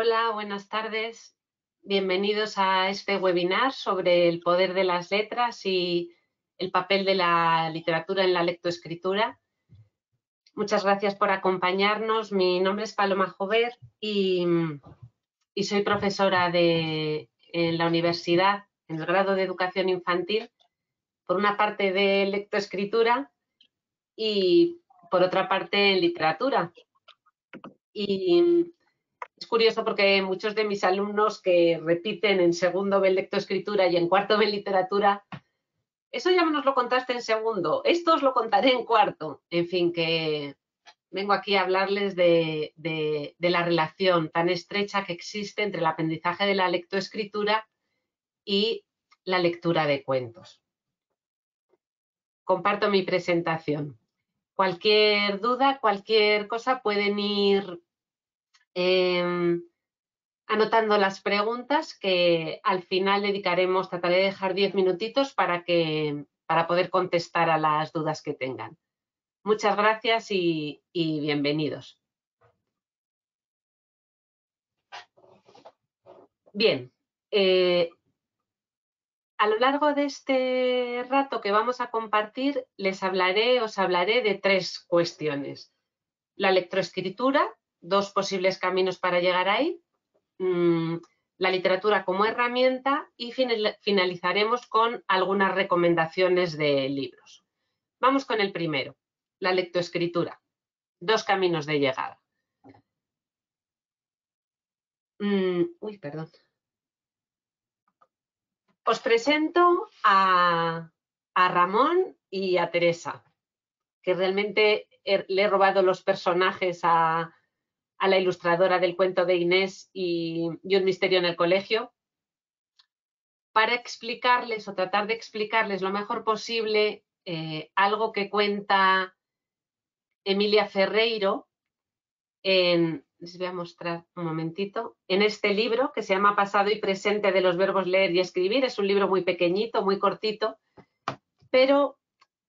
Hola, buenas tardes. Bienvenidos a este webinar sobre el poder de las letras y el papel de la literatura en la lectoescritura. Muchas gracias por acompañarnos. Mi nombre es Paloma Jover y soy profesora en la universidad, en el grado de Educación Infantil, por una parte de lectoescritura y por otra parte en literatura. Y es curioso porque muchos de mis alumnos que repiten en segundo ven lectoescritura y en cuarto ven literatura, eso ya nos lo contaste en segundo, esto os lo contaré en cuarto. En fin, que vengo aquí a hablarles de la relación tan estrecha que existe entre el aprendizaje de la lectoescritura y la lectura de cuentos. Comparto mi presentación. Cualquier duda, cualquier cosa pueden ir anotando las preguntas que al final dedicaremos, trataré de dejar 10 minutitos para poder contestar a las dudas que tengan. Muchas gracias y bienvenidos. Bien, a lo largo de este rato que vamos a compartir, os hablaré de tres cuestiones. La lectoescritura, dos posibles caminos para llegar ahí, la literatura como herramienta y finalizaremos con algunas recomendaciones de libros. Vamos con el primero, la lectoescritura, dos caminos de llegada. Perdón. Os presento a Ramón y a Teresa, que realmente le he robado los personajes a la ilustradora del cuento de Inés y Un misterio en el colegio, para explicarles o tratar de explicarles lo mejor posible algo que cuenta Emilia Ferreiro les voy a mostrar un momentito, en este libro que se llama Pasado y presente de los verbos leer y escribir. Es un libro muy pequeñito, muy cortito, pero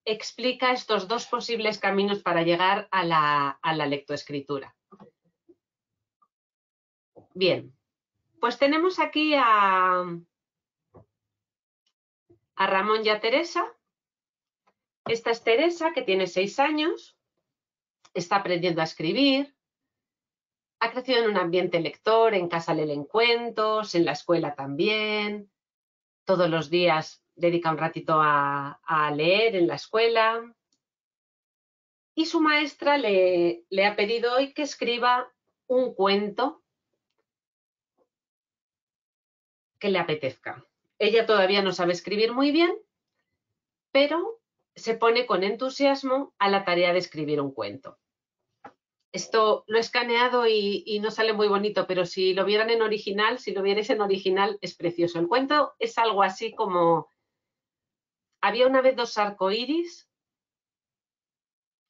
explica estos dos posibles caminos para llegar a la lectoescritura. Bien, pues tenemos aquí a Ramón y a Teresa. Esta es Teresa, que tiene 6 años, está aprendiendo a escribir, ha crecido en un ambiente lector, en casa le leen cuentos, en la escuela también, todos los días dedica un ratito a leer en la escuela y su maestra le ha pedido hoy que escriba un cuento que le apetezca. Ella todavía no sabe escribir muy bien, pero se pone con entusiasmo a la tarea de escribir un cuento. Esto lo he escaneado y no sale muy bonito, pero si lo vieran en original, si lo vierais en original, es precioso. El cuento es algo así como: había una vez 2 arcoíris,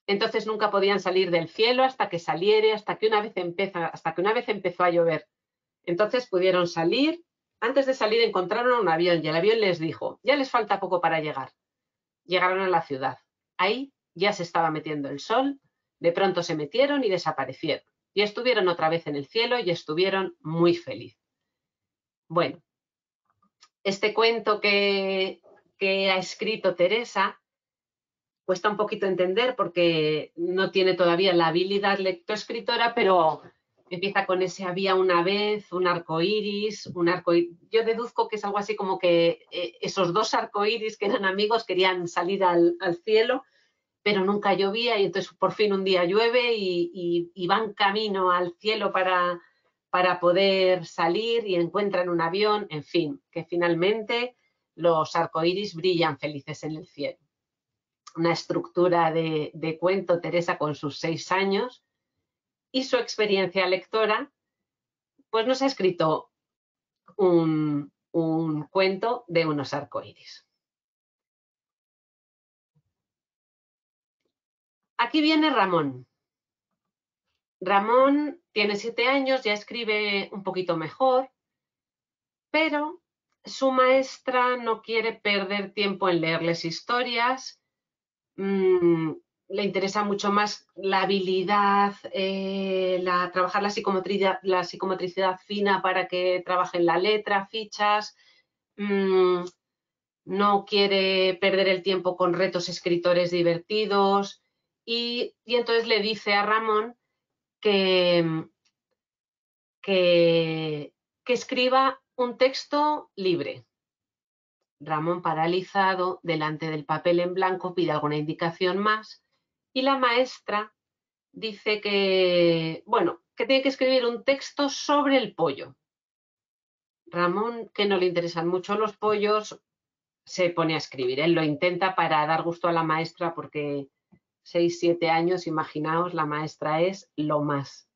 entonces nunca podían salir del cielo hasta que saliere, hasta que una vez empezó a llover. Entonces pudieron salir. Antes de salir encontraron un avión y el avión les dijo: ya les falta poco para llegar. Llegaron a la ciudad. Ahí ya se estaba metiendo el sol. De pronto se metieron y desaparecieron. Y estuvieron otra vez en el cielo y estuvieron muy felices. Bueno, este cuento que ha escrito Teresa cuesta un poquito entender porque no tiene todavía la habilidad lectoescritora, pero empieza con ese había una vez, un arcoíris, yo deduzco que es algo así como que esos 2 arcoíris que eran amigos querían salir al cielo, pero nunca llovía y entonces por fin un día llueve y van camino al cielo para poder salir y encuentran un avión, en fin, que finalmente los arcoíris brillan felices en el cielo. Una estructura de cuento, Teresa con sus 6 años y su experiencia lectora, pues nos ha escrito un cuento de unos arcoíris. Aquí viene Ramón. Ramón tiene 7 años, ya escribe un poquito mejor, pero su maestra no quiere perder tiempo en leerles historias. le interesa mucho más la habilidad, trabajar la psicomotricidad fina para que trabaje en la letra, fichas. No quiere perder el tiempo con retos escritores divertidos y entonces le dice a Ramón que escriba un texto libre. Ramón, paralizado, delante del papel en blanco, pide alguna indicación más y la maestra dice que, bueno, que tiene que escribir un texto sobre el pollo. Ramón, que no le interesan mucho los pollos, se pone a escribir. Él lo intenta para dar gusto a la maestra porque 6, 7 años, imaginaos, la maestra es lo más.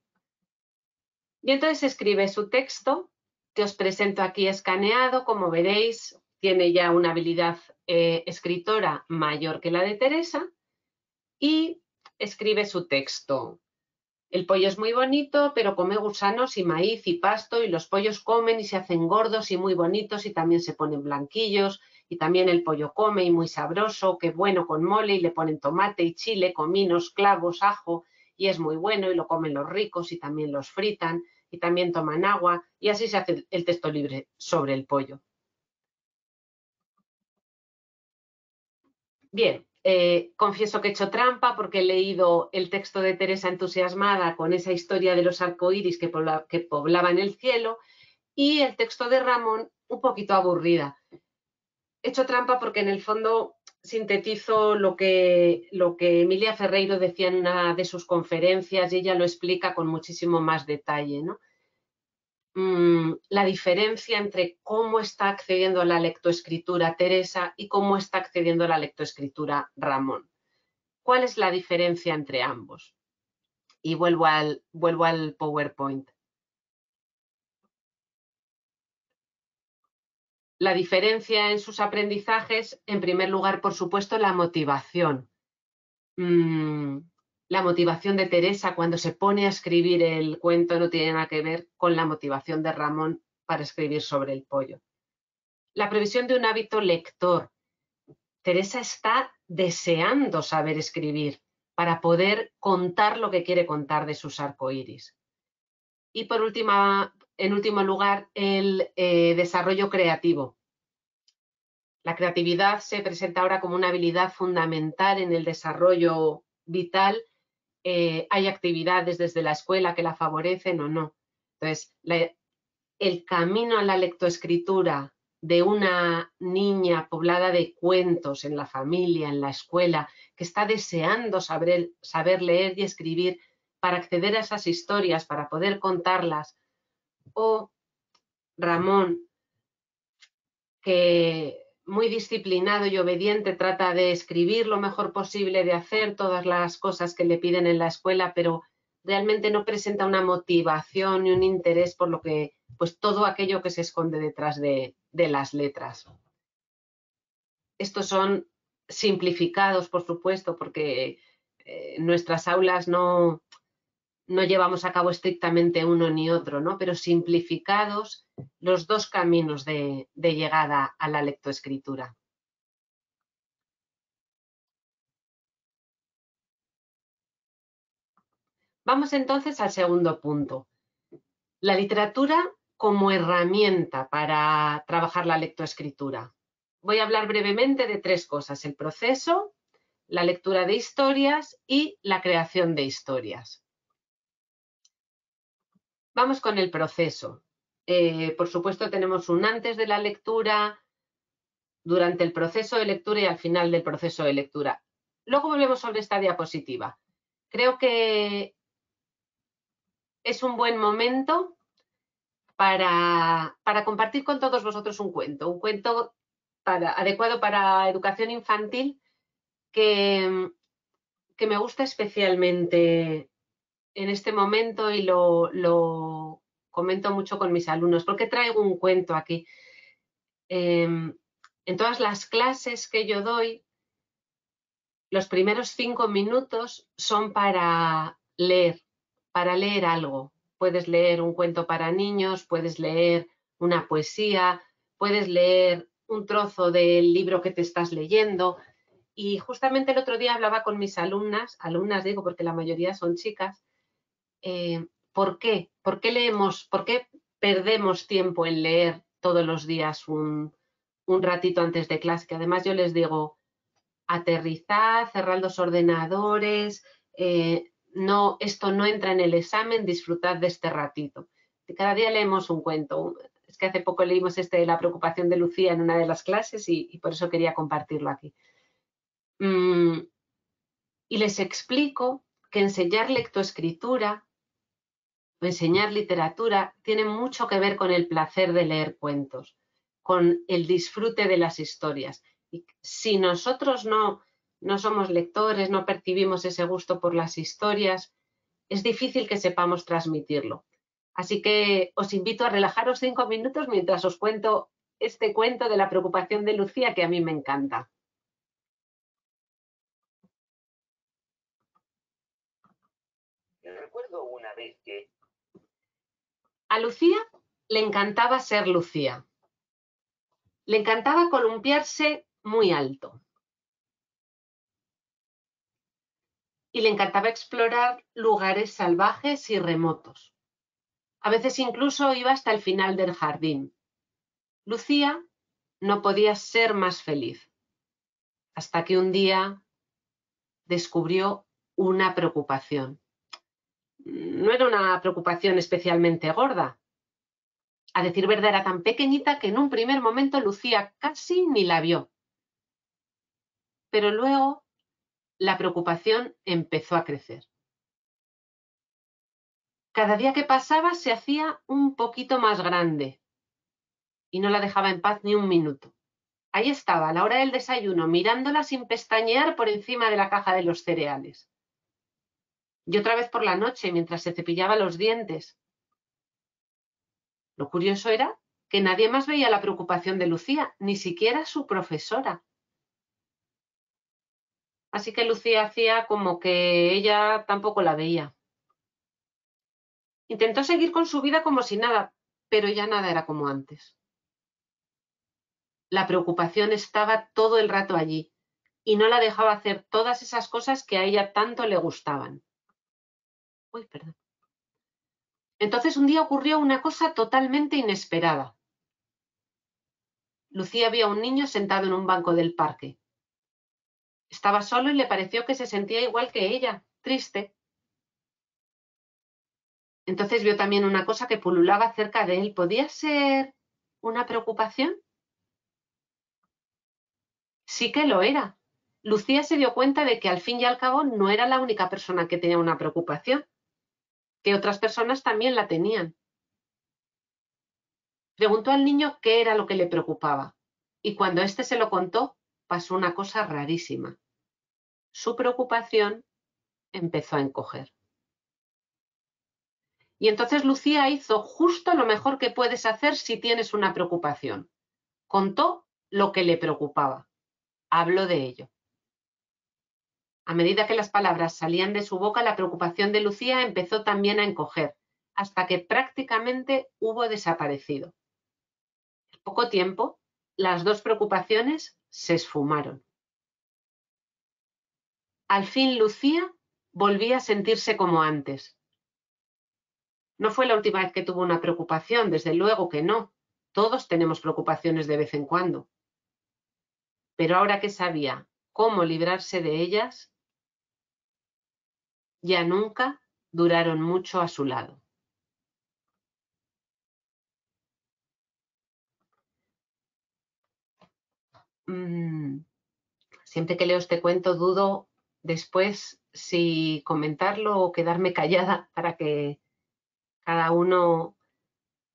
Y entonces escribe su texto, que os presento aquí escaneado. Como veréis, tiene ya una habilidad escritora mayor que la de Teresa y escribe su texto. El pollo es muy bonito, pero come gusanos y maíz y pasto, y los pollos comen y se hacen gordos y muy bonitos y también se ponen blanquillos, y también el pollo come y muy sabroso, qué bueno con mole, y le ponen tomate y chile, cominos, clavos, ajo, y es muy bueno y lo comen los ricos y también los fritan y también toman agua, y así se hace el texto libre sobre el pollo. Bien, confieso que he hecho trampa porque he leído el texto de Teresa entusiasmada con esa historia de los arcoíris que poblaban el cielo y el texto de Ramón un poquito aburrida. He hecho trampa porque en el fondo sintetizo lo que Emilia Ferreiro decía en una de sus conferencias y ella lo explica con muchísimo más detalle, ¿no? La diferencia entre cómo está accediendo a la lectoescritura Teresa y cómo está accediendo a la lectoescritura Ramón. ¿Cuál es la diferencia entre ambos? Y vuelvo al PowerPoint. La diferencia en sus aprendizajes, en primer lugar, por supuesto, la motivación. La motivación de Teresa cuando se pone a escribir el cuento no tiene nada que ver con la motivación de Ramón para escribir sobre el pollo. La previsión de un hábito lector. Teresa está deseando saber escribir para poder contar lo que quiere contar de sus arcoíris. Y en último lugar, el desarrollo creativo. La creatividad se presenta ahora como una habilidad fundamental en el desarrollo vital. Hay actividades desde la escuela que la favorecen o no. Entonces, el camino a la lectoescritura de una niña poblada de cuentos en la familia, en la escuela, que está deseando saber leer y escribir para acceder a esas historias, para poder contarlas, o Ramón, que muy disciplinado y obediente trata de escribir lo mejor posible, de hacer todas las cosas que le piden en la escuela, pero realmente no presenta una motivación ni un interés por lo que, pues todo aquello que se esconde detrás de las letras. Estos son simplificados, por supuesto, porque en nuestras aulas no llevamos a cabo estrictamente uno ni otro, ¿no? Pero simplificados los dos caminos de llegada a la lectoescritura. Vamos entonces al segundo punto. La literatura como herramienta para trabajar la lectoescritura. Voy a hablar brevemente de 3 cosas: el proceso, la lectura de historias y la creación de historias. Vamos con el proceso. Por supuesto, tenemos un antes de la lectura, durante el proceso de lectura y al final del proceso de lectura. Luego volvemos sobre esta diapositiva. Creo que es un buen momento para compartir con todos vosotros un cuento adecuado para educación infantil que me gusta especialmente en este momento y lo comento mucho con mis alumnos. ¿Por qué traigo un cuento aquí? En todas las clases que yo doy, los primeros 5 minutos son para leer algo. Puedes leer un cuento para niños, puedes leer una poesía, puedes leer un trozo del libro que te estás leyendo. Y justamente el otro día hablaba con mis alumnas digo porque la mayoría son chicas, ¿por qué? ¿Por qué leemos, por qué perdemos tiempo en leer todos los días un ratito antes de clase? Que además yo les digo, aterrizad, cerrad los ordenadores, no, esto no entra en el examen, disfrutad de este ratito. Cada día leemos un cuento. Es que hace poco leímos de la preocupación de Lucía en una de las clases y por eso quería compartirlo aquí. Y les explico que enseñar lectoescritura o enseñar literatura tiene mucho que ver con el placer de leer cuentos, con el disfrute de las historias. Y si nosotros no somos lectores, no percibimos ese gusto por las historias, es difícil que sepamos transmitirlo. Así que os invito a relajaros 5 minutos mientras os cuento este cuento de la preocupación de Lucía, que a mí me encanta. Recuerdo una vez que a Lucía le encantaba ser Lucía. Le encantaba columpiarse muy alto. Y le encantaba explorar lugares salvajes y remotos. A veces incluso iba hasta el final del jardín. Lucía no podía ser más feliz, hasta que un día descubrió una preocupación. No era una preocupación especialmente gorda. A decir verdad, era tan pequeñita que en un primer momento Lucía casi ni la vio. Pero luego la preocupación empezó a crecer. Cada día que pasaba se hacía un poquito más grande y no la dejaba en paz ni un minuto. Ahí estaba, a la hora del desayuno, mirándola sin pestañear por encima de la caja de los cereales. Y otra vez por la noche, mientras se cepillaba los dientes. Lo curioso era que nadie más veía la preocupación de Lucía, ni siquiera su profesora. Así que Lucía hacía como que ella tampoco la veía. Intentó seguir con su vida como si nada, pero ya nada era como antes. La preocupación estaba todo el rato allí y no la dejaba hacer todas esas cosas que a ella tanto le gustaban. Uy, perdón. Entonces un día ocurrió una cosa totalmente inesperada. Lucía vio a un niño sentado en un banco del parque. Estaba solo y le pareció que se sentía igual que ella, triste. Entonces vio también una cosa que pululaba cerca de él. ¿Podía ser una preocupación? Sí que lo era. Lucía se dio cuenta de que al fin y al cabo no era la única persona que tenía una preocupación, que otras personas también la tenían. Preguntó al niño qué era lo que le preocupaba, y cuando éste se lo contó, pasó una cosa rarísima. Su preocupación empezó a encoger. Y entonces Lucía hizo justo lo mejor que puedes hacer si tienes una preocupación. Contó lo que le preocupaba. Habló de ello. A medida que las palabras salían de su boca, la preocupación de Lucía empezó también a encoger, hasta que prácticamente hubo desaparecido. En poco tiempo, las dos preocupaciones se esfumaron. Al fin Lucía volvía a sentirse como antes. No fue la última vez que tuvo una preocupación, desde luego que no. Todos tenemos preocupaciones de vez en cuando. Pero ahora que sabía cómo librarse de ellas, ya nunca duraron mucho a su lado. Siempre que leo este cuento dudo después si comentarlo o quedarme callada para que cada uno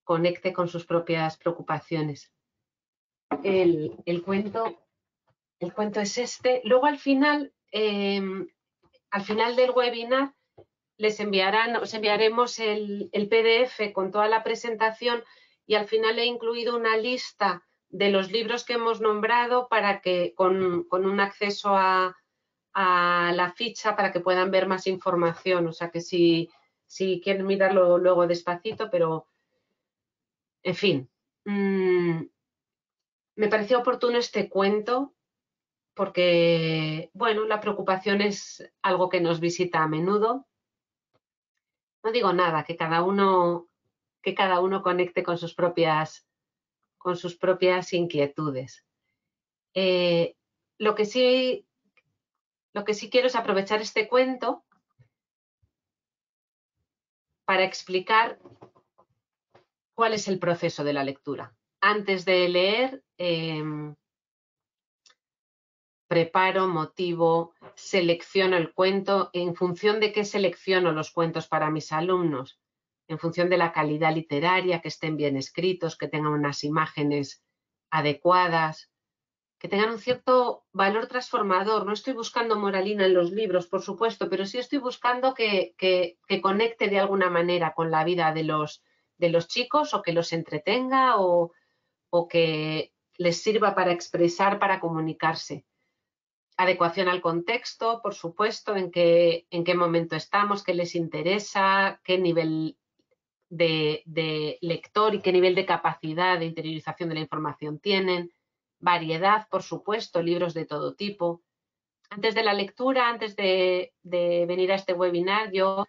conecte con sus propias preocupaciones. El cuento es este. Luego al final del webinar os enviaremos el PDF con toda la presentación y al final he incluido una lista de los libros que hemos nombrado para que con un acceso a la ficha para que puedan ver más información. O sea que si quieren mirarlo luego despacito, pero en fin. Me pareció oportuno este cuento porque, bueno, la preocupación es algo que nos visita a menudo. No digo nada, que cada uno conecte con sus propias inquietudes. Lo que sí quiero es aprovechar este cuento para explicar cuál es el proceso de la lectura. Antes de leer, preparo, motivo, selecciono el cuento. ¿En función de qué selecciono los cuentos para mis alumnos? En función de la calidad literaria, que estén bien escritos, que tengan unas imágenes adecuadas, que tengan un cierto valor transformador. No estoy buscando moralina en los libros, por supuesto, pero sí estoy buscando que conecte de alguna manera con la vida de los chicos, o que los entretenga, o que les sirva para expresar, para comunicarse. Adecuación al contexto, por supuesto, en qué momento estamos, qué les interesa, qué nivel de lector y qué nivel de capacidad de interiorización de la información tienen. Variedad, por supuesto, libros de todo tipo. Antes de la lectura, antes de venir a este webinar, yo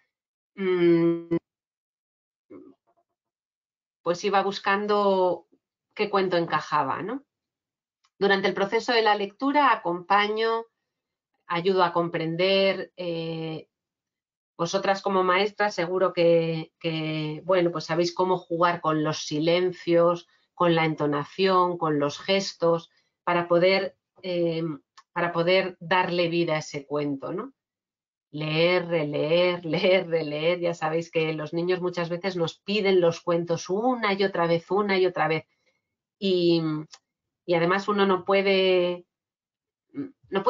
pues iba buscando qué cuento encajaba, ¿no? Durante el proceso de la lectura acompaño, ayudo a comprender. Vosotras como maestras seguro que, bueno, pues sabéis cómo jugar con los silencios, con la entonación, con los gestos, para poder darle vida a ese cuento, ¿no? Leer, releer, leer, releer. Ya sabéis que los niños muchas veces nos piden los cuentos una y otra vez, una y otra vez. Y además uno no puede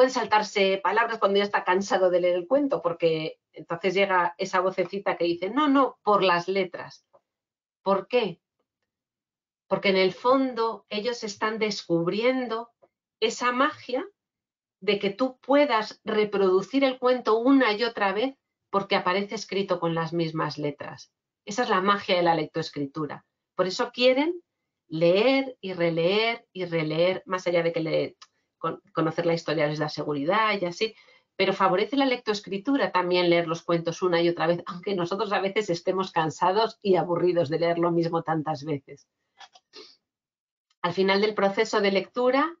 saltarse palabras cuando ya está cansado de leer el cuento, porque entonces llega esa vocecita que dice, no, no, por las letras. ¿Por qué? Porque en el fondo ellos están descubriendo esa magia de que tú puedas reproducir el cuento una y otra vez porque aparece escrito con las mismas letras. Esa es la magia de la lectoescritura. Por eso quieren leer y releer, más allá de que conocer la historia les da seguridad y así, pero favorece la lectoescritura también leer los cuentos una y otra vez, aunque nosotros a veces estemos cansados y aburridos de leer lo mismo tantas veces. Al final del proceso de lectura,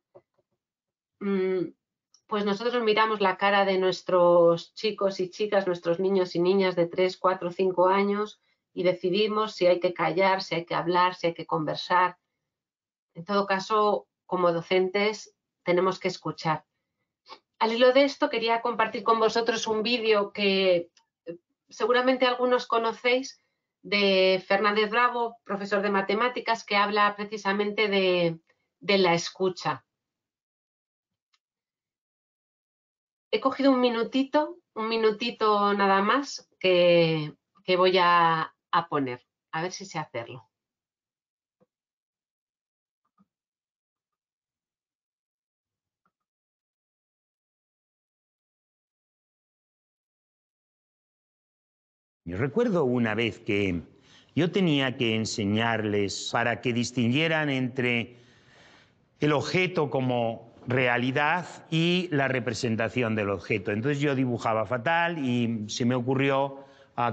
pues nosotros miramos la cara de nuestros chicos y chicas, nuestros niños y niñas de 3, 4, 5 años y decidimos si hay que callar, si hay que hablar, si hay que conversar. En todo caso, como docentes, tenemos que escuchar. Al hilo de esto, quería compartir con vosotros un vídeo que seguramente algunos conocéis, de Fernández Bravo, profesor de matemáticas, que habla precisamente de la escucha. He cogido un minutito nada más que voy a poner. A ver si sé hacerlo. Yo recuerdo una vez que yo tenía que enseñarles para que distinguieran entre el objeto como realidad y la representación del objeto. Entonces yo dibujaba fatal y se me ocurrió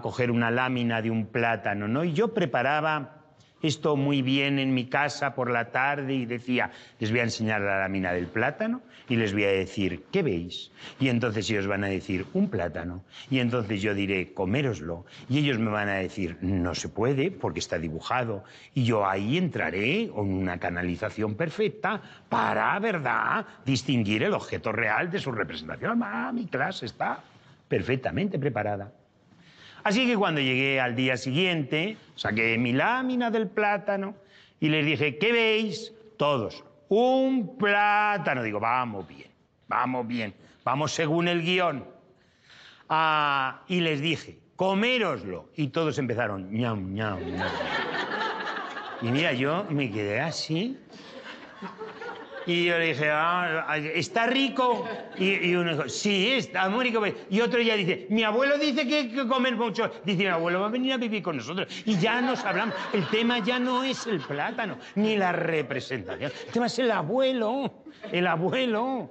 coger una lámina de un plátano, ¿no? Y yo preparaba esto muy bien en mi casa por la tarde y decía, les voy a enseñar la lámina del plátano y les voy a decir, ¿qué veis? Y entonces ellos van a decir, un plátano. Y entonces yo diré, coméroslo. Y ellos me van a decir, no se puede porque está dibujado. Y yo ahí entraré con una canalización perfecta para, ¿verdad?, distinguir el objeto real de su representación. Mi clase está perfectamente preparada. Así que cuando llegué al día siguiente, saqué mi lámina del plátano y les dije, ¿qué veis? Todos, un plátano. Digo, vamos bien, vamos según el guión. Y les dije, coméroslo. Y todos empezaron, ñam, ñam, ñam. Y mira, yo me quedé así. Y yo le dije, ¿está rico? Y uno dijo, sí, está muy rico. Y otro ya dice, mi abuelo dice que comer mucho. Dice, mi abuelo va a venir a vivir con nosotros. Y ya nos hablamos. El tema ya no es el plátano, ni la representación. El tema es el abuelo, el abuelo.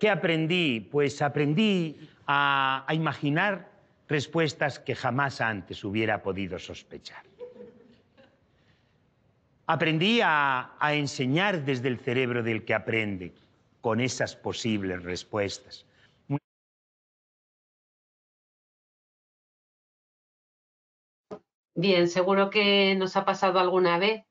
¿Qué aprendí? Pues aprendí a imaginar respuestas que jamás antes hubiera podido sospechar. Aprendí a enseñar desde el cerebro del que aprende, con esas posibles respuestas. Bien, seguro que nos ha pasado alguna vez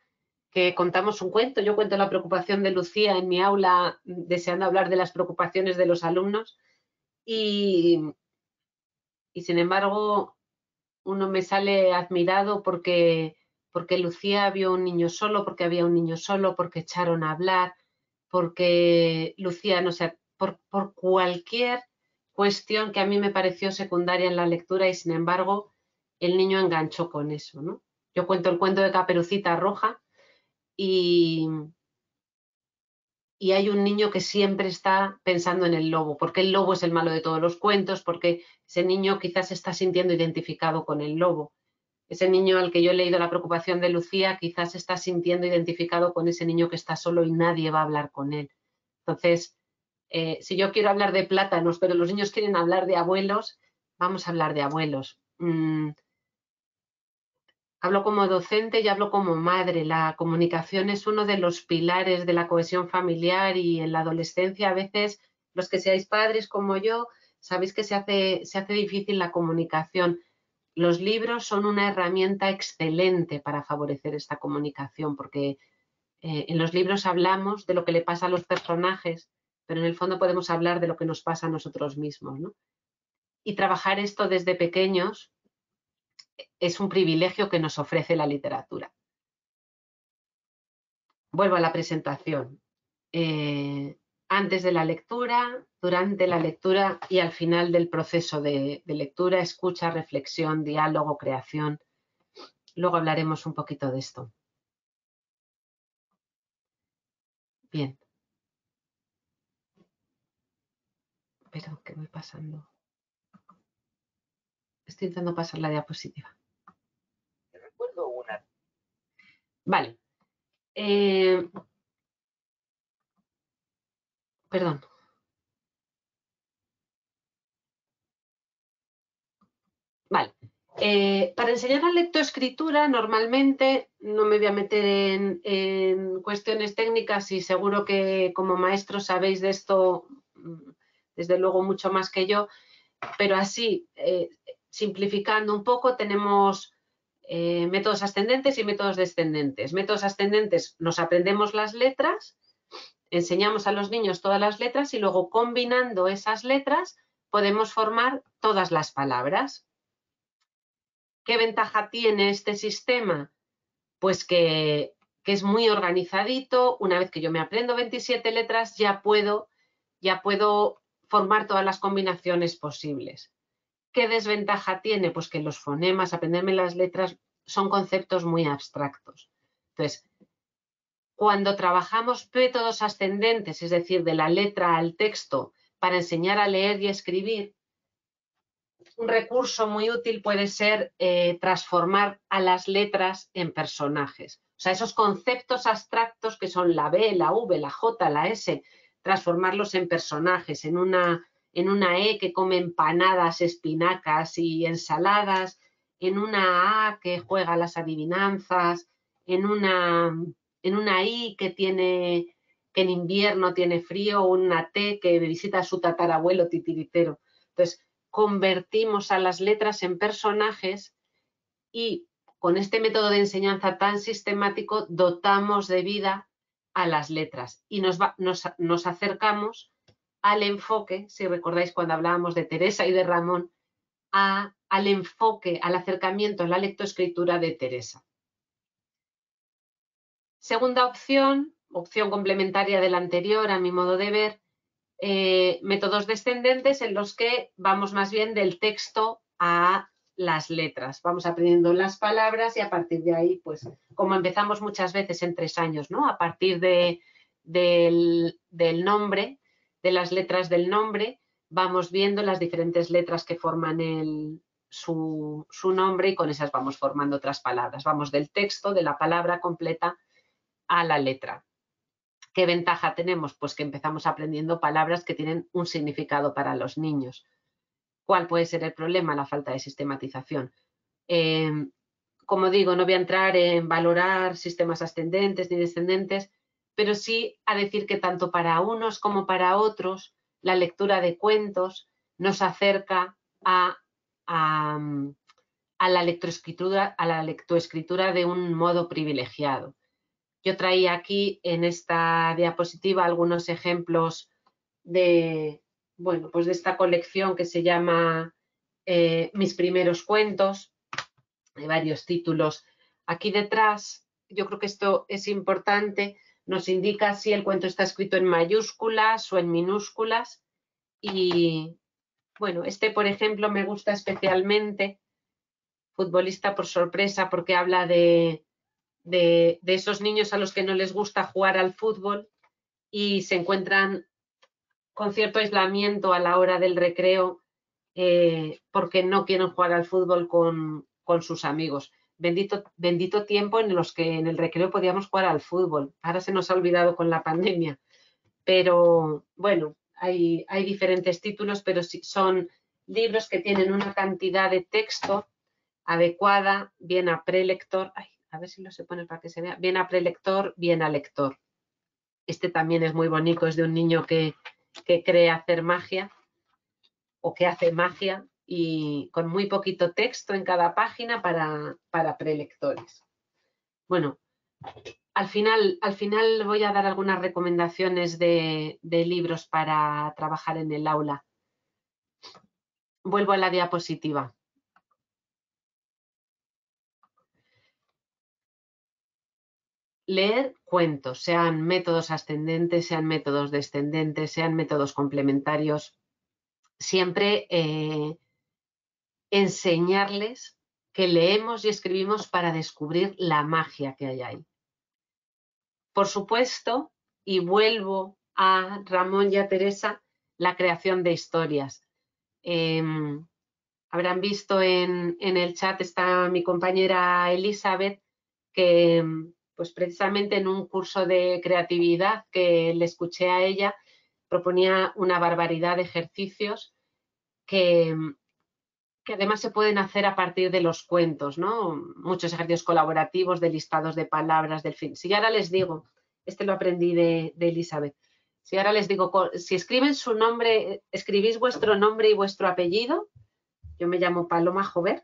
que contamos un cuento. Yo cuento la preocupación de Lucía en mi aula, deseando hablar de las preocupaciones de los alumnos, y sin embargo uno me sale admirado porque Lucía vio un niño solo, porque había un niño solo, porque echaron a hablar, porque Lucía, no sé, por cualquier cuestión que a mí me pareció secundaria en la lectura, y sin embargo el niño enganchó con eso, ¿no? Yo cuento el cuento de Caperucita Roja y hay un niño que siempre está pensando en el lobo, porque el lobo es el malo de todos los cuentos, porque ese niño quizás se está sintiendo identificado con el lobo. Ese niño al que yo he leído La preocupación de Lucía quizás se está sintiendo identificado con ese niño que está solo y nadie va a hablar con él. Entonces, si yo quiero hablar de plátanos, pero los niños quieren hablar de abuelos, vamos a hablar de abuelos. Hablo como docente y hablo como madre. La comunicación es uno de los pilares de la cohesión familiar, y en la adolescencia a veces los que seáis padres como yo sabéis que se hace difícil la comunicación. Los libros son una herramienta excelente para favorecer esta comunicación, porque en los libros hablamos de lo que le pasa a los personajes, pero en el fondo podemos hablar de lo que nos pasa a nosotros mismos, ¿no? Y trabajar esto desde pequeños es un privilegio que nos ofrece la literatura. Vuelvo a la presentación. Antes de la lectura, durante la lectura y al final del proceso de lectura, escucha, reflexión, diálogo, creación. Luego hablaremos un poquito de esto. Bien. Pero, ¿qué voy pasando? Estoy intentando pasar la diapositiva. Recuerdo una. Vale. Perdón. Vale. Para enseñar la lectoescritura, normalmente no me voy a meter en cuestiones técnicas, y seguro que como maestros sabéis de esto, desde luego, mucho más que yo, pero así, simplificando un poco, tenemos métodos ascendentes y métodos descendentes. Métodos ascendentes: nos aprendemos las letras, enseñamos a los niños todas las letras, y luego, combinando esas letras, podemos formar todas las palabras. ¿Qué ventaja tiene este sistema? Pues que es muy organizadito. Una vez que yo me aprendo 27 letras, ya puedo formar todas las combinaciones posibles. ¿Qué desventaja tiene? Pues que los fonemas, aprenderme las letras, son conceptos muy abstractos. Entonces, cuando trabajamos métodos ascendentes, es decir, de la letra al texto, para enseñar a leer y escribir, un recurso muy útil puede ser transformar a las letras en personajes. O sea, esos conceptos abstractos que son la B, la V, la J, la S, transformarlos en personajes, en una E que come empanadas, espinacas y ensaladas, en una A que juega a las adivinanzas, en una I que en invierno tiene frío, una T que visita a su tatarabuelo titiritero. Entonces, convertimos a las letras en personajes, y con este método de enseñanza tan sistemático dotamos de vida a las letras, y nos acercamos al enfoque, si recordáis cuando hablábamos de Teresa y de Ramón, al enfoque, al acercamiento a la lectoescritura de Teresa. Segunda opción complementaria de la anterior, a mi modo de ver, métodos descendentes, en los que vamos más bien del texto a las letras. Vamos aprendiendo las palabras, y a partir de ahí, pues, como empezamos muchas veces en 3 años, ¿no? A partir del nombre, de las letras del nombre, vamos viendo las diferentes letras que forman su nombre, y con esas vamos formando otras palabras. Vamos del texto, de la palabra completa, a la letra. ¿Qué ventaja tenemos? Pues que empezamos aprendiendo palabras que tienen un significado para los niños. ¿Cuál puede ser el problema? La falta de sistematización. Como digo, no voy a entrar en valorar sistemas ascendentes ni descendentes, pero sí a decir que tanto para unos como para otros la lectura de cuentos nos acerca a la lectoescritura de un modo privilegiado. Yo traía aquí en esta diapositiva algunos ejemplos de, bueno, pues de esta colección que se llama Mis primeros cuentos. Hay varios títulos. Aquí detrás, yo creo que esto es importante, nos indica si el cuento está escrito en mayúsculas o en minúsculas. Y bueno, este, por ejemplo, me gusta especialmente, Futbolista por sorpresa, porque habla de esos niños a los que no les gusta jugar al fútbol y se encuentran con cierto aislamiento a la hora del recreo porque no quieren jugar al fútbol con sus amigos. Bendito tiempo en los que en el recreo podíamos jugar al fútbol. Ahora se nos ha olvidado con la pandemia. Pero bueno, hay diferentes títulos, pero sí son libros que tienen una cantidad de texto adecuada, bien a prelector. Ay, a ver si lo se pone para que se vea. Bien a prelector, bien a lector. Este también es muy bonito, es de un niño que cree hacer magia o que hace magia y con muy poquito texto en cada página para prelectores. Bueno, al final voy a dar algunas recomendaciones de libros para trabajar en el aula. Vuelvo a la diapositiva. Leer cuentos, sean métodos ascendentes, sean métodos descendentes, sean métodos complementarios, siempre enseñarles que leemos y escribimos para descubrir la magia que hay ahí. Por supuesto, y vuelvo a Ramón y a Teresa, la creación de historias. Habrán visto en el chat, está mi compañera Elizabeth, que pues precisamente en un curso de creatividad que le escuché a ella, proponía una barbaridad de ejercicios que además se pueden hacer a partir de los cuentos, ¿no? Muchos ejercicios colaborativos, de listados de palabras, del fin. Si ahora les digo, este lo aprendí de Elizabeth, si ahora les digo, si escriben su nombre, escribís vuestro nombre y vuestro apellido, yo me llamo Paloma Jover,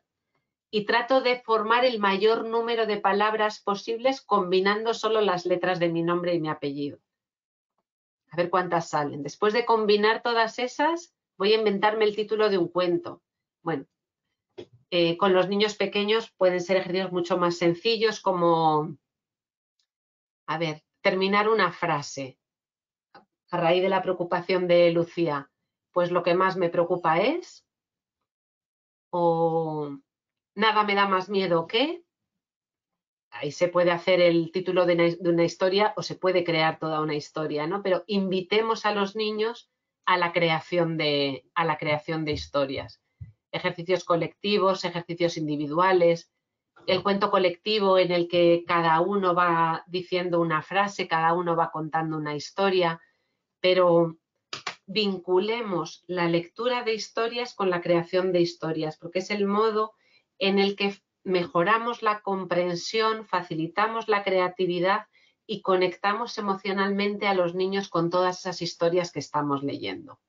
y trato de formar el mayor número de palabras posibles combinando solo las letras de mi nombre y mi apellido. A ver cuántas salen. Después de combinar todas esas, voy a inventarme el título de un cuento. Bueno, con los niños pequeños pueden ser ejercicios mucho más sencillos como, a ver, terminar una frase. A raíz de la preocupación de Lucía, pues lo que más me preocupa es, o nada me da más miedo que. Ahí se puede hacer el título de una historia o se puede crear toda una historia, ¿no? Pero invitemos a los niños a la creación de historias. Ejercicios colectivos, ejercicios individuales, el cuento colectivo en el que cada uno va diciendo una frase, cada uno va contando una historia, pero vinculemos la lectura de historias con la creación de historias, porque es el modo en el que mejoramos la comprensión, facilitamos la creatividad y conectamos emocionalmente a los niños con todas esas historias que estamos leyendo.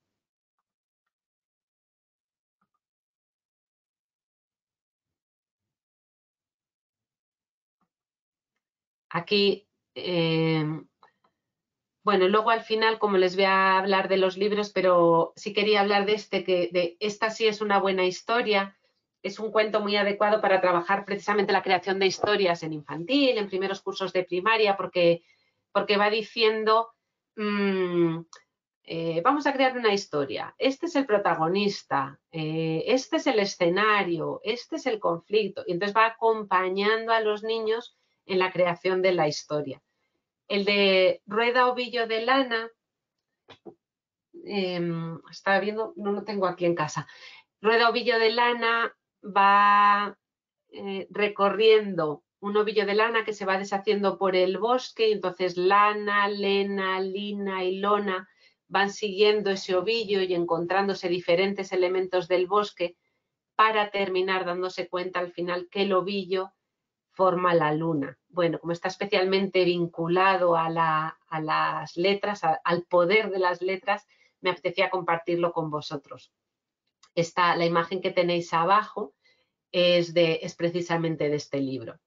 Aquí, bueno, luego al final, como les voy a hablar de los libros, pero sí quería hablar de esta sí es una buena historia. Es un cuento muy adecuado para trabajar precisamente la creación de historias en infantil, en primeros cursos de primaria, porque va diciendo, vamos a crear una historia, este es el protagonista, este es el escenario, este es el conflicto, y entonces va acompañando a los niños en la creación de la historia. El de Rueda Ovillo de Lana, estaba viendo, no lo tengo aquí en casa. Rueda Ovillo de Lana va recorriendo un ovillo de lana que se va deshaciendo por el bosque, y entonces lana, lena, lina y lona van siguiendo ese ovillo y encontrándose diferentes elementos del bosque para terminar dándose cuenta al final que el ovillo forma la luna. Bueno, como está especialmente vinculado a las letras, al poder de las letras, me apetecía compartirlo con vosotros. La imagen que tenéis abajo es precisamente de este libro.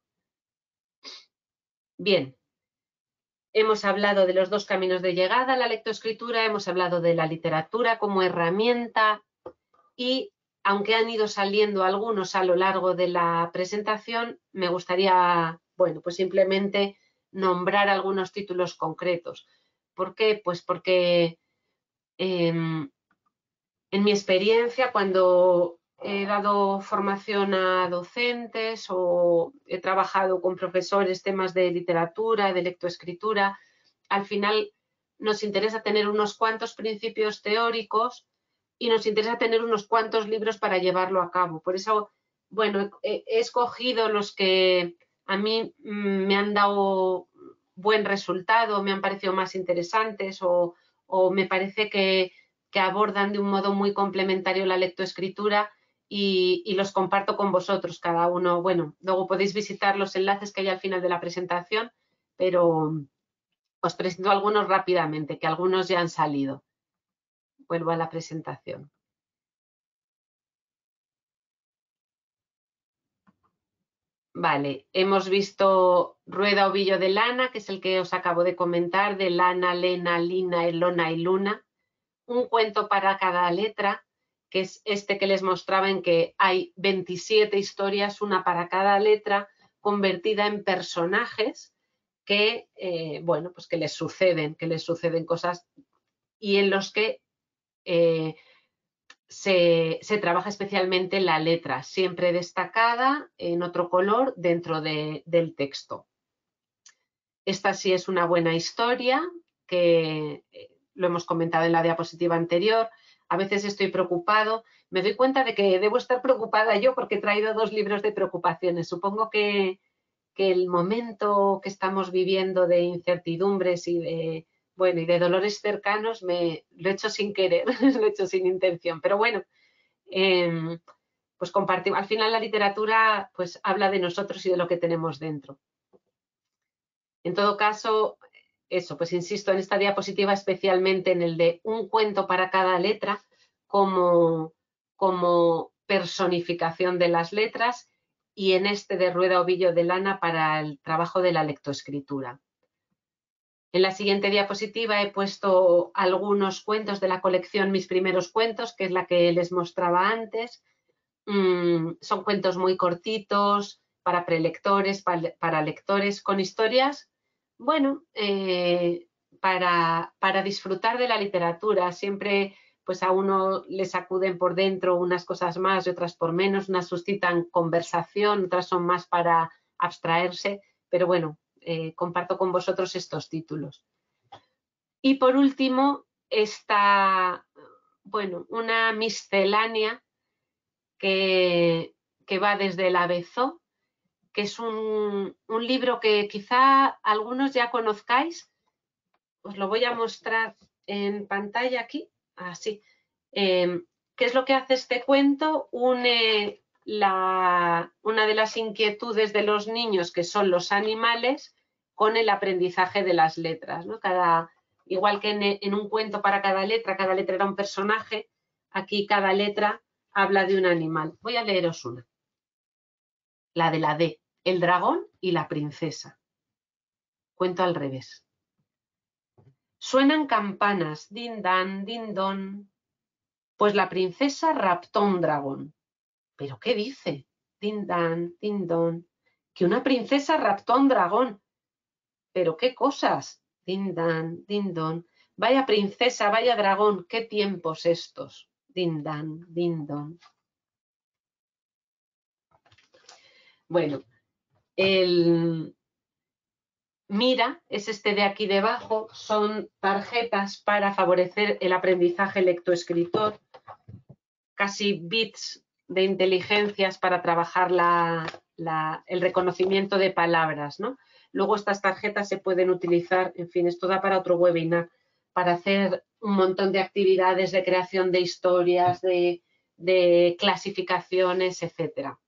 Bien, hemos hablado de los dos caminos de llegada a la lectoescritura, hemos hablado de la literatura como herramienta y, aunque han ido saliendo algunos a lo largo de la presentación, me gustaría, bueno, pues simplemente nombrar algunos títulos concretos. ¿Por qué? Pues porque en mi experiencia, cuando he dado formación a docentes o he trabajado con profesores temas de literatura, de lectoescritura, al final nos interesa tener unos cuantos principios teóricos y nos interesa tener unos cuantos libros para llevarlo a cabo. Por eso, bueno, he escogido los que a mí me han dado buen resultado, me han parecido más interesantes o me parece que abordan de un modo muy complementario la lectoescritura y los comparto con vosotros cada uno. Bueno, luego podéis visitar los enlaces que hay al final de la presentación, pero os presento algunos rápidamente, que algunos ya han salido. Vuelvo a la presentación. Vale, hemos visto Rueda Ovillo de Lana, que es el que os acabo de comentar, de Lana, Lena, Lina, Elona y Luna. Un cuento para cada letra, que es este que les mostraba, en que hay 27 historias, una para cada letra, convertida en personajes que, bueno, pues que les suceden cosas y en los que se trabaja especialmente la letra, siempre destacada en otro color dentro del texto. Esta sí es una buena historia, que lo hemos comentado en la diapositiva anterior. A veces estoy preocupado, me doy cuenta de que debo estar preocupada yo porque he traído 2 libros de preocupaciones. Supongo que el momento que estamos viviendo de incertidumbres y de dolores cercanos lo he hecho sin querer, lo he hecho sin intención. Pero bueno, pues compartimos. Al final la literatura pues habla de nosotros y de lo que tenemos dentro. En todo caso, eso, pues insisto en esta diapositiva especialmente en el de un cuento para cada letra como personificación de las letras y en este de Rueda Ovillo de Lana para el trabajo de la lectoescritura. En la siguiente diapositiva he puesto algunos cuentos de la colección Mis primeros cuentos, que es la que les mostraba antes. Son cuentos muy cortitos para prelectores, para lectores, con historias, bueno, para disfrutar de la literatura. Siempre pues a uno le sacuden por dentro unas cosas más y otras por menos, unas suscitan conversación, otras son más para abstraerse, pero bueno, comparto con vosotros estos títulos. Y por último está, bueno, una miscelánea que va desde el Avezó, que es un libro que quizá algunos ya conozcáis. Os lo voy a mostrar en pantalla aquí, así. ¿Qué es lo que hace este cuento? Une una de las inquietudes de los niños, que son los animales, con el aprendizaje de las letras, ¿no? Igual que en un cuento para cada letra era un personaje, aquí cada letra habla de un animal. Voy a leeros una. La de la D, el dragón y la princesa. Cuento al revés. Suenan campanas, din dan, din don. Pues la princesa raptó un dragón. ¿Pero qué dice? Din dan, din don. Que una princesa raptó a un dragón. ¿Pero qué cosas? Din dan, din don. Vaya princesa, vaya dragón, qué tiempos estos. Din dan, din don. Bueno, el Mira es este de aquí debajo, son tarjetas para favorecer el aprendizaje lectoescritor, casi bits de inteligencias para trabajar la el reconocimiento de palabras, ¿no? Luego estas tarjetas se pueden utilizar, en fin, esto da para otro webinar, para hacer un montón de actividades de creación de historias, de clasificaciones, etcétera.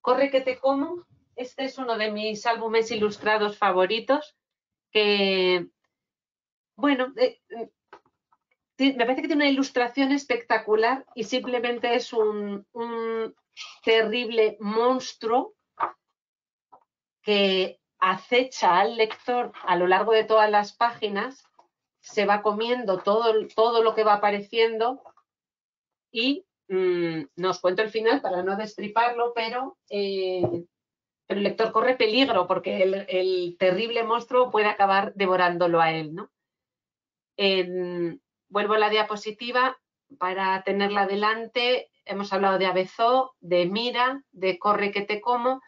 Corre que te como. Este es uno de mis álbumes ilustrados favoritos, que, bueno, me parece que tiene una ilustración espectacular y simplemente es un terrible monstruo que acecha al lector a lo largo de todas las páginas, se va comiendo todo lo que va apareciendo y no os cuento el final para no destriparlo, pero el lector corre peligro porque el terrible monstruo puede acabar devorándolo a él, ¿no? Vuelvo a la diapositiva para tenerla delante. Hemos hablado de Avezó, de Mira, de Corre que te como.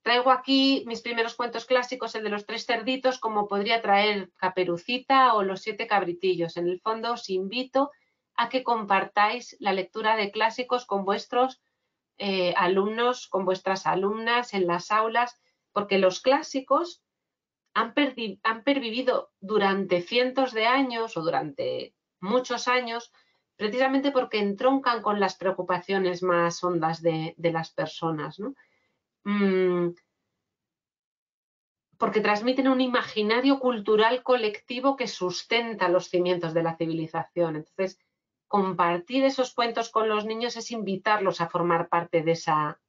Traigo aquí mis primeros cuentos clásicos, el de los 3 cerditos, como podría traer Caperucita o los 7 cabritillos. En el fondo os invito a que compartáis la lectura de clásicos con vuestros alumnos, con vuestras alumnas en las aulas, porque los clásicos han pervivido durante cientos de años o durante muchos años, precisamente porque entroncan con las preocupaciones más hondas de las personas, ¿no? Porque transmiten un imaginario cultural colectivo que sustenta los cimientos de la civilización. Entonces, compartir esos cuentos con los niños es invitarlos a formar parte de esa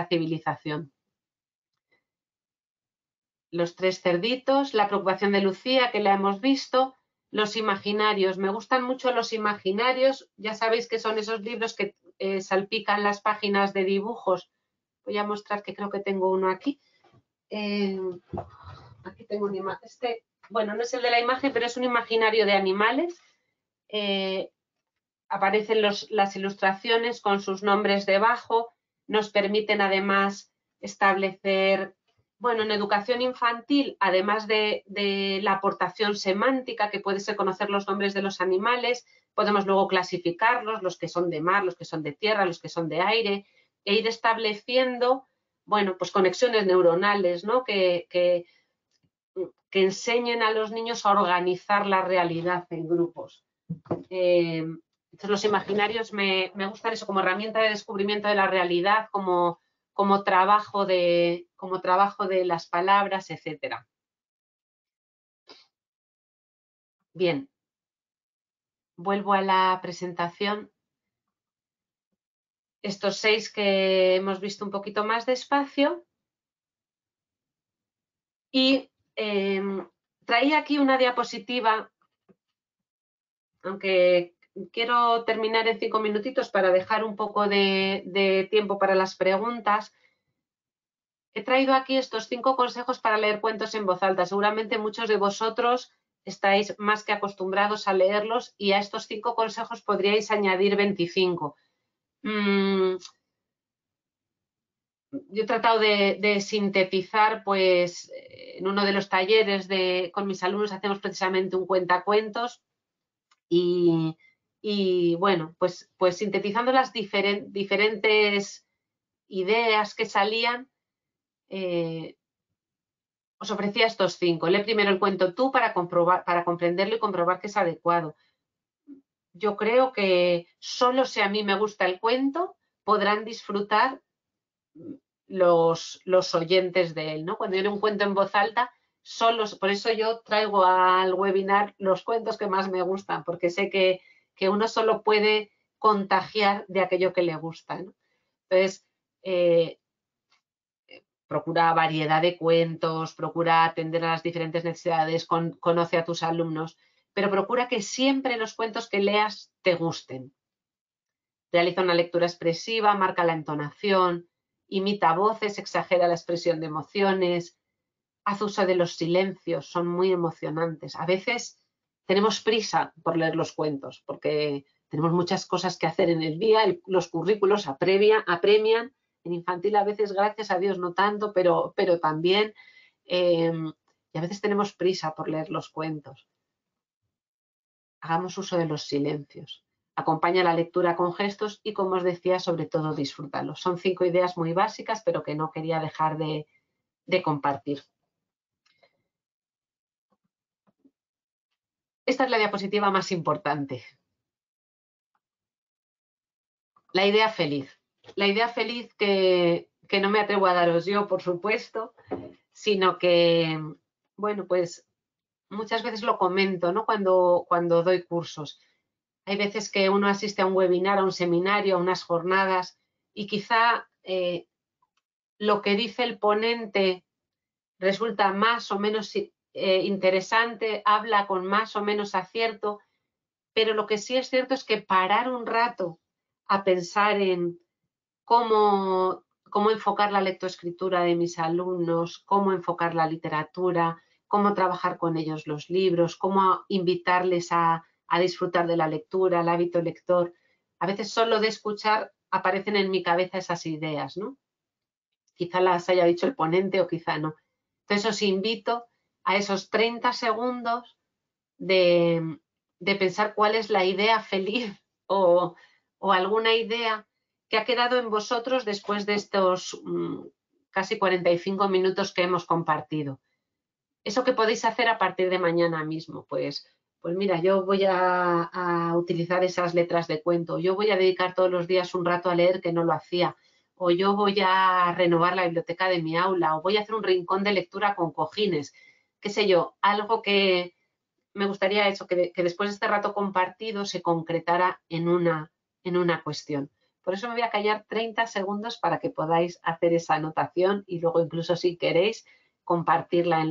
civilización. Los 3 cerditos, la preocupación de Lucía, que la hemos visto, los imaginarios. Me gustan mucho los imaginarios. Ya sabéis que son esos libros que salpican las páginas de dibujos. Voy a mostrar que creo que tengo uno aquí. Aquí tengo una imagen. Bueno, no es el de la imagen, pero es un imaginario de animales. Aparecen las ilustraciones con sus nombres debajo. Nos permiten además establecer, bueno, en educación infantil, además de la aportación semántica, que puede ser conocer los nombres de los animales, podemos luego clasificarlos, los que son de mar, los que son de tierra, los que son de aire, e ir estableciendo, bueno, pues conexiones neuronales, ¿no? Que enseñen a los niños a organizar la realidad en grupos. Entonces los imaginarios me gustan eso como herramienta de descubrimiento de la realidad, como trabajo de las palabras, etcétera. Bien, vuelvo a la presentación. Estos 6 que hemos visto un poquito más despacio. Y traía aquí una diapositiva, aunque quiero terminar en 5 minutitos para dejar un poco de tiempo para las preguntas. He traído aquí estos 5 consejos para leer cuentos en voz alta. Seguramente muchos de vosotros estáis más que acostumbrados a leerlos y a estos 5 consejos podríais añadir 25. Yo he tratado de sintetizar, pues, en uno de los talleres con mis alumnos hacemos precisamente un cuentacuentos y bueno, pues sintetizando las diferentes ideas que salían, os ofrecía estos 5. Lee primero el cuento tú para comprenderlo y comprobar que es adecuado. Yo creo que solo si a mí me gusta el cuento podrán disfrutar los oyentes de él, ¿no? Cuando yo leo un cuento en voz alta, por eso yo traigo al webinar los cuentos que más me gustan, porque sé que uno solo puede contagiar de aquello que le gusta, ¿no? Entonces, procura variedad de cuentos, procura atender a las diferentes necesidades, conoce a tus alumnos, pero procura que siempre los cuentos que leas te gusten. Realiza una lectura expresiva, marca la entonación, imita voces, exagera la expresión de emociones, haz uso de los silencios, son muy emocionantes. A veces tenemos prisa por leer los cuentos porque tenemos muchas cosas que hacer en el día, los currículos apremian. En infantil a veces, gracias a Dios, no tanto, pero también, y a veces tenemos prisa por leer los cuentos. Hagamos uso de los silencios. Acompaña la lectura con gestos y, como os decía, sobre todo disfrútalo. Son 5 ideas muy básicas, pero que no quería dejar de compartir. Esta es la diapositiva más importante. La idea feliz. La idea feliz que no me atrevo a daros yo, por supuesto, sino que, bueno, pues muchas veces lo comento, ¿no? Cuando doy cursos. Hay veces que uno asiste a un webinar, a un seminario, a unas jornadas y quizá lo que dice el ponente resulta más o menos interesante, habla con más o menos acierto, pero lo que sí es cierto es que parar un rato a pensar en cómo enfocar la lectoescritura de mis alumnos, cómo enfocar la literatura, cómo trabajar con ellos los libros, cómo invitarles a disfrutar de la lectura, el hábito lector. A veces solo de escuchar aparecen en mi cabeza esas ideas, ¿no? Quizá las haya dicho el ponente o quizá no. Entonces os invito a esos 30 segundos de pensar cuál es la idea feliz o alguna idea que ha quedado en vosotros después de estos casi 45 minutos que hemos compartido. Eso que podéis hacer a partir de mañana mismo, pues mira, yo voy a utilizar esas letras de cuento, yo voy a dedicar todos los días un rato a leer que no lo hacía, o yo voy a renovar la biblioteca de mi aula, o voy a hacer un rincón de lectura con cojines, qué sé yo, algo que me gustaría eso, que después de este rato compartido se concretara en una cuestión. Por eso me voy a callar 30 segundos para que podáis hacer esa anotación y luego incluso si queréis compartirla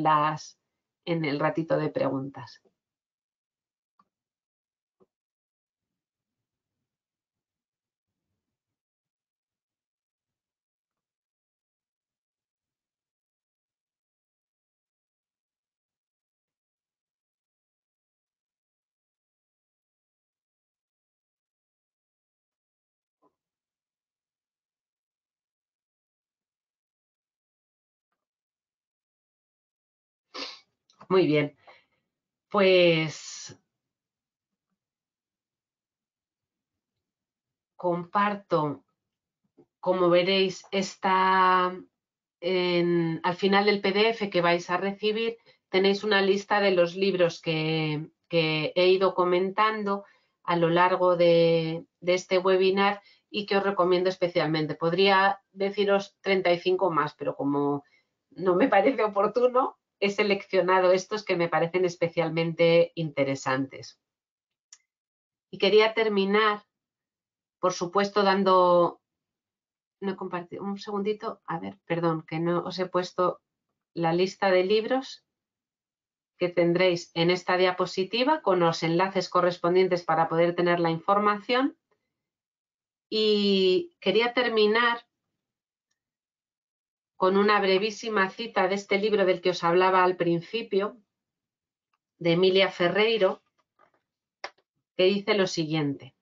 en el ratito de preguntas. Muy bien, pues comparto, como veréis, al final del PDF que vais a recibir tenéis una lista de los libros que he ido comentando a lo largo de este webinar y que os recomiendo especialmente. Podría deciros 35 más, pero como no me parece oportuno, he seleccionado estos que me parecen especialmente interesantes. Y quería terminar, por supuesto, dando... No he compartido, un segundito, a ver, perdón, que no os he puesto la lista de libros que tendréis en esta diapositiva con los enlaces correspondientes para poder tener la información. Y quería terminar con una brevísima cita de este libro del que os hablaba al principio, de Emilia Ferreiro, que dice lo siguiente.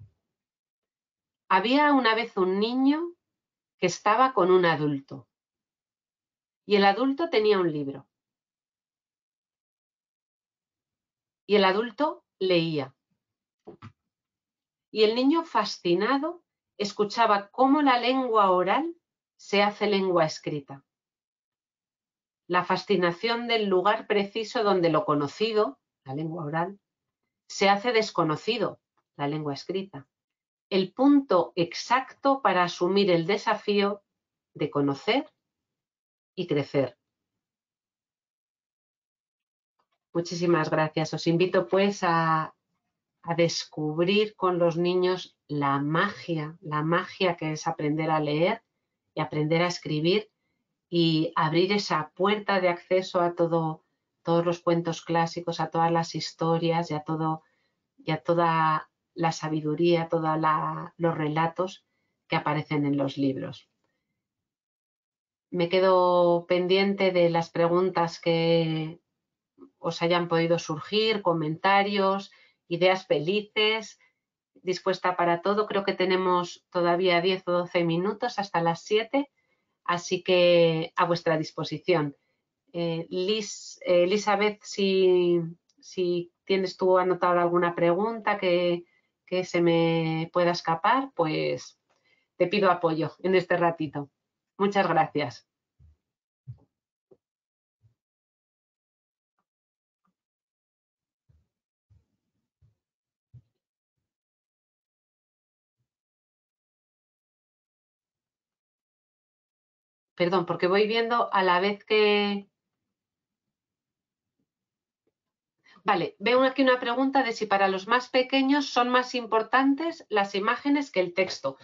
Había una vez un niño que estaba con un adulto y el adulto tenía un libro y el adulto leía. Y el niño, fascinado, escuchaba cómo la lengua oral se hace lengua escrita. La fascinación del lugar preciso donde lo conocido, la lengua oral, se hace desconocido, la lengua escrita. El punto exacto para asumir el desafío de conocer y crecer. Muchísimas gracias. Os invito pues a descubrir con los niños la magia que es aprender a leer y aprender a escribir y abrir esa puerta de acceso a todos los cuentos clásicos, a todas las historias y a toda la sabiduría, todos los relatos que aparecen en los libros. Me quedo pendiente de las preguntas que os hayan podido surgir, comentarios, ideas felices, dispuesta para todo. Creo que tenemos todavía 10 o 12 minutos hasta las 7, así que a vuestra disposición. Elizabeth, si tienes tú anotada alguna pregunta que que se me pueda escapar, pues te pido apoyo en este ratito. Muchas gracias. Perdón, porque voy viendo a la vez que... Vale, veo aquí una pregunta de si para los más pequeños son más importantes las imágenes que el texto.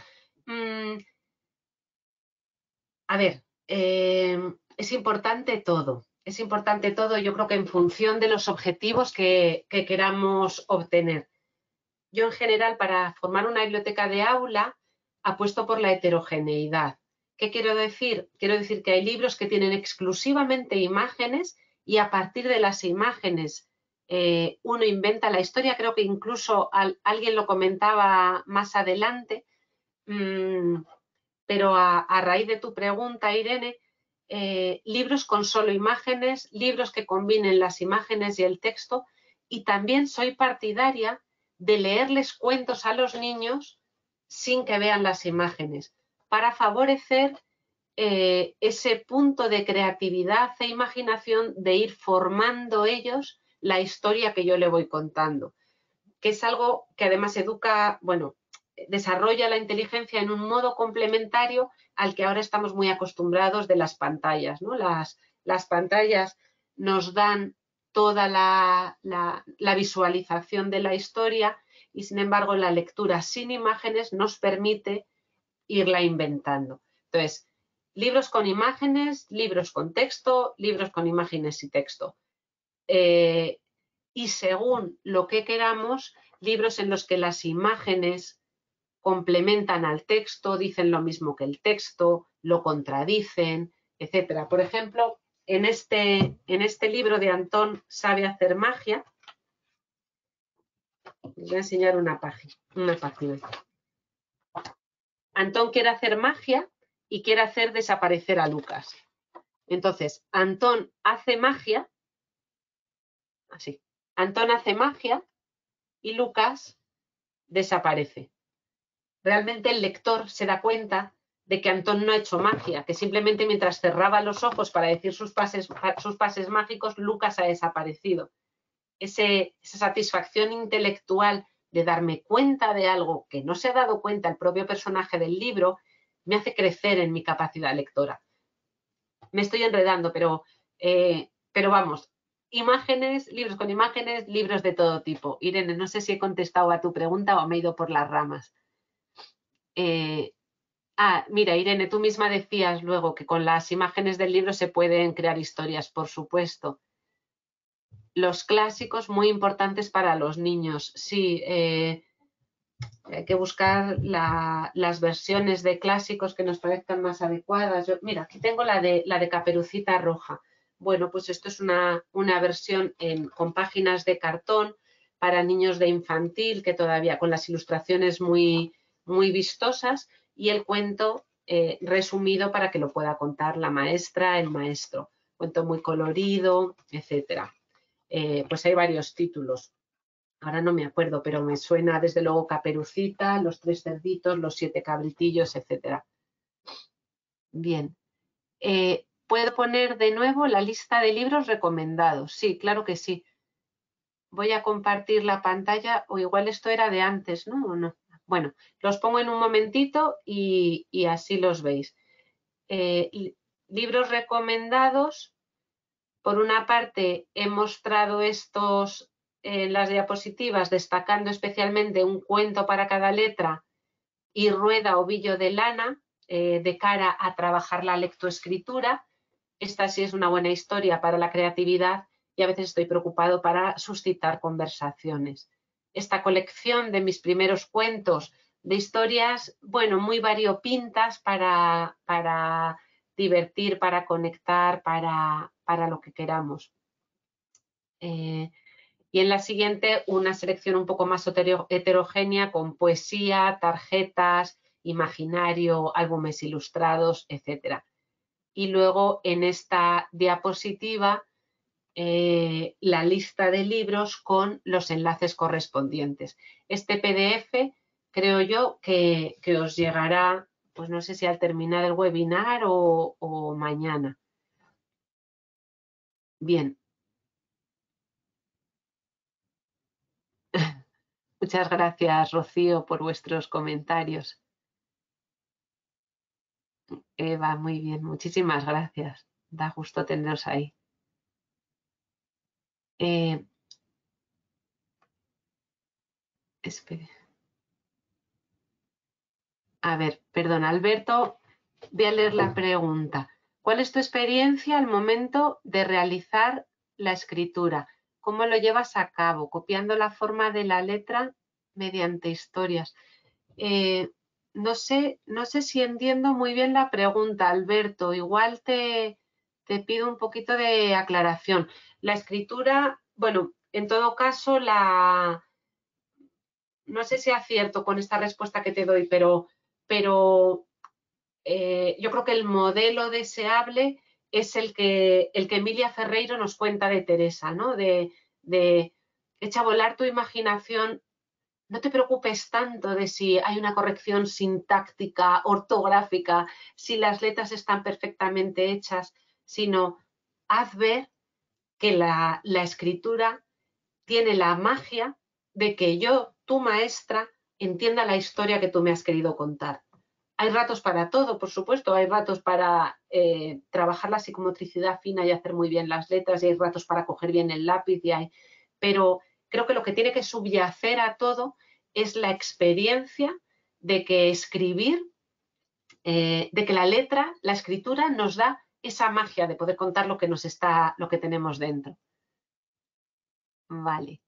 A ver, es importante todo. Es importante todo, yo creo que en función de los objetivos que queramos obtener. Yo en general, para formar una biblioteca de aula, apuesto por la heterogeneidad. ¿Qué quiero decir? Quiero decir que hay libros que tienen exclusivamente imágenes y a partir de las imágenes uno inventa la historia. Creo que incluso alguien lo comentaba más adelante, pero a raíz de tu pregunta, Irene, libros con solo imágenes, libros que combinen las imágenes y el texto, y también soy partidaria de leerles cuentos a los niños sin que vean las imágenes, para favorecer ese punto de creatividad e imaginación de ir formando ellos la historia que yo le voy contando, que es algo que además educa, bueno, desarrolla la inteligencia en un modo complementario al que ahora estamos muy acostumbrados de las pantallas, ¿no? Las pantallas nos dan toda la visualización de la historia y, sin embargo, la lectura sin imágenes nos permite irla inventando. Entonces, libros con imágenes, libros con texto, libros con imágenes y texto. Y según lo que queramos, libros en los que las imágenes complementan al texto, dicen lo mismo que el texto, lo contradicen, etcétera. Por ejemplo, en este libro de Antón sabe hacer magia, les voy a enseñar una página. Antón quiere hacer magia y quiere hacer desaparecer a Lucas. Entonces, Antón hace magia, así. Antón hace magia y Lucas desaparece. Realmente el lector se da cuenta de que Antón no ha hecho magia, que simplemente mientras cerraba los ojos para decir sus pases mágicos, Lucas ha desaparecido. Esa satisfacción intelectual de darme cuenta de algo que no se ha dado cuenta el propio personaje del libro me hace crecer en mi capacidad lectora. Me estoy enredando, pero vamos, imágenes, libros con imágenes, libros de todo tipo. Irene, no sé si he contestado a tu pregunta o me he ido por las ramas. Mira, Irene, tú misma decías luego que con las imágenes del libro se pueden crear historias, por supuesto. Los clásicos muy importantes para los niños, sí. Hay que buscar las versiones de clásicos que nos parezcan más adecuadas. Mira, aquí tengo la de Caperucita Roja. Bueno, pues esto es una versión con páginas de cartón para niños de infantil, que todavía con las ilustraciones muy, muy vistosas, y el cuento resumido para que lo pueda contar la maestra, el maestro. Cuento muy colorido, etcétera. Pues hay varios títulos. Ahora no me acuerdo, pero me suena desde luego Caperucita, Los tres cerditos, Los siete cabritillos, etcétera. Bien. ¿Puedo poner de nuevo la lista de libros recomendados? Sí, claro que sí. Voy a compartir la pantalla, o igual esto era de antes, ¿no? ¿O no? Bueno, los pongo en un momentito y así los veis. Libros recomendados. Por una parte, he mostrado estos en las diapositivas, destacando especialmente un cuento para cada letra y Rueda Ovillo de Lana, de cara a trabajar la lectoescritura. Esta sí es una buena historia para la creatividad y a veces estoy preocupado para suscitar conversaciones. Esta colección de mis primeros cuentos de historias, bueno, muy variopintas para divertir, para conectar, para lo que queramos. Y en la siguiente una selección un poco más heterogénea con poesía, tarjetas, imaginario, álbumes ilustrados, etc. Y luego en esta diapositiva la lista de libros con los enlaces correspondientes. Este PDF creo yo que os llegará, pues no sé si al terminar el webinar o mañana. Bien. Muchas gracias, Rocío, por vuestros comentarios. Eva, muy bien, muchísimas gracias. Da gusto teneros ahí. Espere. A ver, perdón, Alberto, voy a leer la pregunta. ¿Cuál es tu experiencia al momento de realizar la escritura? ¿Cómo lo llevas a cabo? ¿Copiando la forma de la letra mediante historias? No sé si entiendo muy bien la pregunta, Alberto. Igual te pido un poquito de aclaración. La escritura, bueno, en todo caso, no sé si acierto con esta respuesta que te doy, pero yo creo que el modelo deseable es el que Emilia Ferreiro nos cuenta de Teresa, ¿no? De echa a volar tu imaginación. No te preocupes tanto de si hay una corrección sintáctica, ortográfica, si las letras están perfectamente hechas, sino haz ver que la escritura tiene la magia de que yo, tu maestra, entienda la historia que tú me has querido contar. Hay ratos para todo, por supuesto, hay ratos para trabajar la psicomotricidad fina y hacer muy bien las letras, y hay ratos para coger bien el lápiz, pero creo que lo que tiene que subyacer a todo es la experiencia de que escribir, de que la letra, la escritura nos da esa magia de poder contar lo que tenemos dentro. Vale.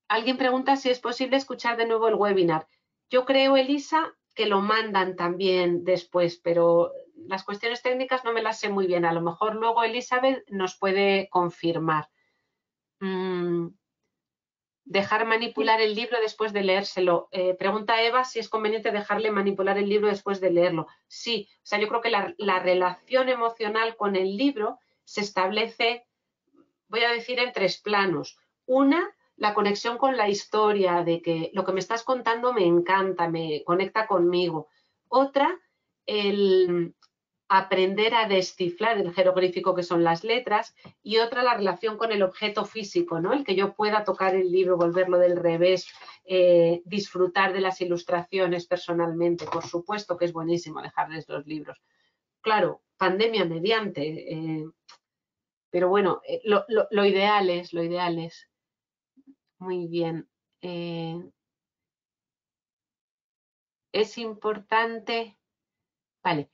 Alguien pregunta si es posible escuchar de nuevo el webinar. Yo creo, Elisa, que lo mandan también después, pero las cuestiones técnicas no me las sé muy bien. A lo mejor luego Elizabeth nos puede confirmar. Dejar manipular el libro después de leérselo. Pregunta Eva si es conveniente dejarle manipular el libro después de leerlo. Sí, o sea, yo creo que la relación emocional con el libro se establece, voy a decir, en 3 planos. Una, la conexión con la historia, de que lo que me estás contando me encanta, me conecta conmigo. Otra, el aprender a descifrar el jeroglífico que son las letras, y otra, la relación con el objeto físico, ¿no? El que yo pueda tocar el libro, volverlo del revés, disfrutar de las ilustraciones personalmente. Por supuesto que es buenísimo dejarles los libros. Claro, pandemia mediante, pero bueno, lo ideal es. Muy bien. Es importante, vale,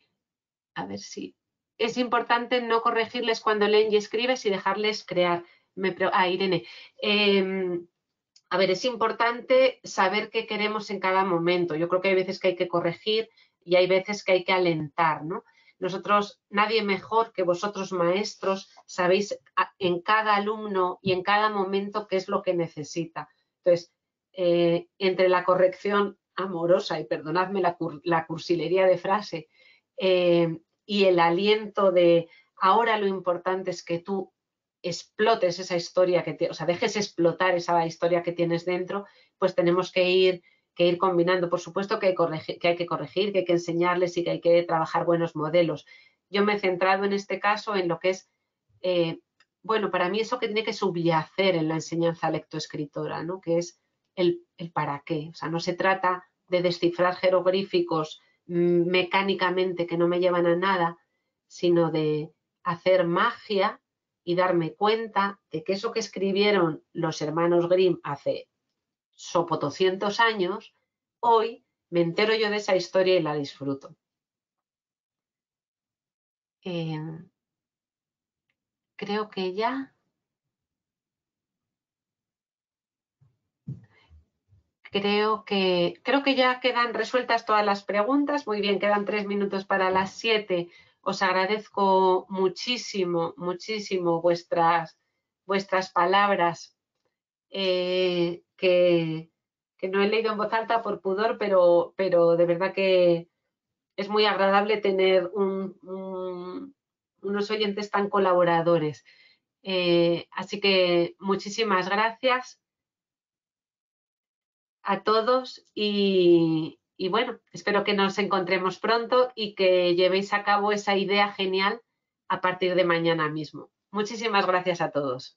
a ver si, es importante no corregirles cuando leen y escribes y dejarles crear. Irene, a ver, es importante saber qué queremos en cada momento. Yo creo que hay veces que hay que corregir y hay veces que hay que alentar, ¿no? Nosotros, nadie mejor que vosotros maestros, sabéis en cada alumno y en cada momento qué es lo que necesita. Entonces, entre la corrección amorosa, y perdonadme la cursilería de frase, y el aliento de ahora lo importante es que tú explotes esa historia, o sea, dejes explotar esa historia que tienes dentro, pues tenemos que ir combinando. Por supuesto que hay que corregir, que hay que enseñarles y que hay que trabajar buenos modelos. Yo me he centrado en este caso en lo que es, bueno, para mí eso que tiene que subyacer en la enseñanza lectoescritora, ¿no? Que es el para qué. O sea, no se trata de descifrar jeroglíficos mecánicamente que no me llevan a nada, sino de hacer magia y darme cuenta de que eso que escribieron los hermanos Grimm hace sopotoscientos años, hoy me entero yo de esa historia y la disfruto. Creo que ya... Creo que ya quedan resueltas todas las preguntas. Muy bien, quedan 3 minutos para las 7. Os agradezco muchísimo vuestras palabras, que no he leído en voz alta por pudor, pero de verdad que es muy agradable tener unos oyentes tan colaboradores. Así que muchísimas gracias a todos y bueno, espero que nos encontremos pronto y que llevéis a cabo esa idea genial a partir de mañana mismo. Muchísimas gracias a todos.